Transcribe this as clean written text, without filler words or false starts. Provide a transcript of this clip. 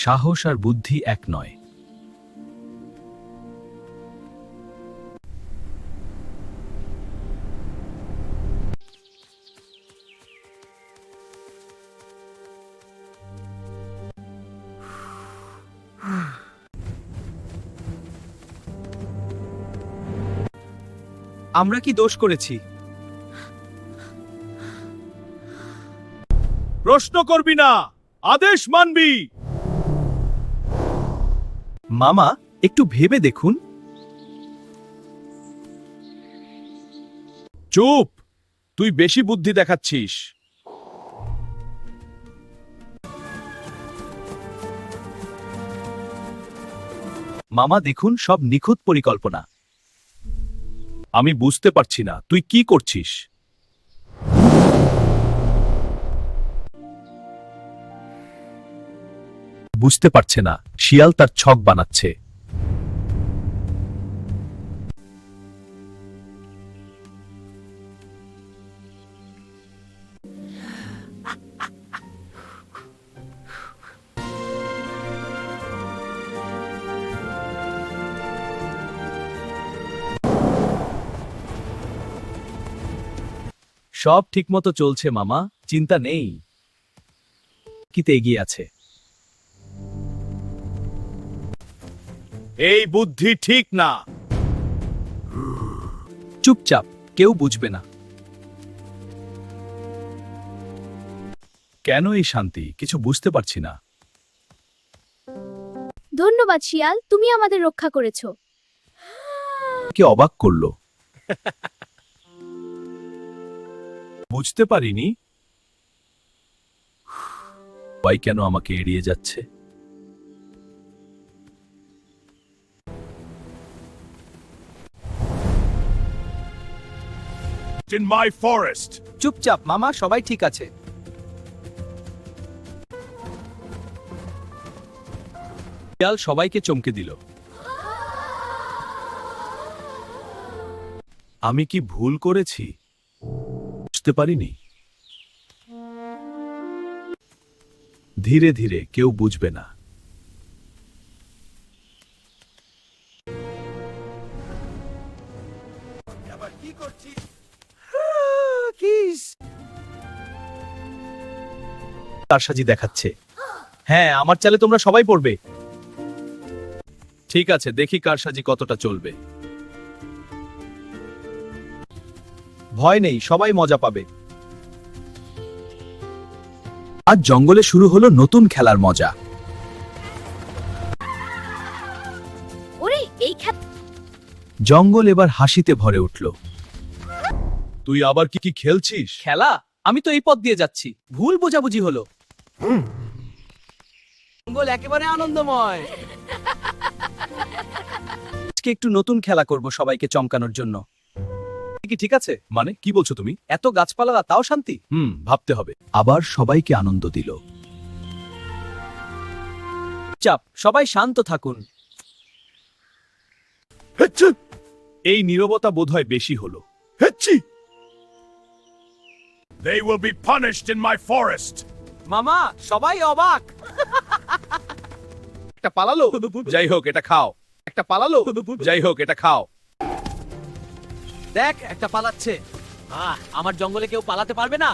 সাহস আর বুদ্ধি এক নয়। আমরা কি দোষ করেছি? প্রশ্ন করবি না, আদেশ মানবি। মামা, একটু ভেবে দেখুন। চুপ, তুই বেশি বুদ্ধি দেখাচ্ছিস। মামা দেখুন, সব নিখুঁত পরিকল্পনা। আমি বুঝতে পারছি না তুই কি করছিস। বুঝতে পারছে না শিয়াল তার ছক বানাচ্ছে। সব ঠিকমতো চলছে মামা, চিন্তা নেই। কিতে এগিয়ে আছে। এই বুদ্ধি ঠিক না। চুপচাপ, কেউ বুঝবে না। কেন এই শান্তি, কিছু বুঝতে পারছি না। ধন্যবাদ শিয়াল, তুমি আমাদের রক্ষা করেছো। কে অবাক করলো। বুঝতে পারিনি ভাই কেন আমাকে এড়িয়ে যাচ্ছে। In my forest. চুপচাপ মামা, সবাই ঠিক আছে। শিয়াল সবাইকে চমকে দিল। আমি কি ভুল করেছি? বুঝতে পারিনি। ধীরে ধীরে, কেউ বুঝবে না। কারসাজি দেখাচ্ছে। হ্যাঁ, আমার চালে তোমরা সবাই পড়বে। ঠিক আছে, দেখি কারসাজি কতটা চলবে। ভয় নেই, সবাই মজা পাবে। আজ জঙ্গলে শুরু হলো নতুন খেলার মজা। ওরে, এই জঙ্গল এবার হাসিতে ভরে উঠল। তুই আবার কি কি খেলছিস? খেলা? আমি তো এই পথ দিয়ে যাচ্ছি। ভুল বোঝাবুঝি হলো। জঙ্গল একেবারে আনন্দময়। আজকে একটু নতুন খেলা করব সবাইকে চমকানোর জন্য। কি ঠিক আছে? মানে কি বলছো তুমি? এত গাছপালা, তাও শান্তি। ভাবতে হবে। আবার সবাইকে আনন্দ দিল। চাপ, সবাই শান্ত থাকুন। এই নীরবতা বোধহয় বেশি হলো। They will be punished in my forest. মামা, সবাই অবাক। একটা পালালো। যাই হোক, এটা খাও। একটা পালালো। যাই হোক, এটা খাও। দেখ, একটা পালাচ্ছে। আমার জঙ্গলে কেউ পালাতে পারবে না।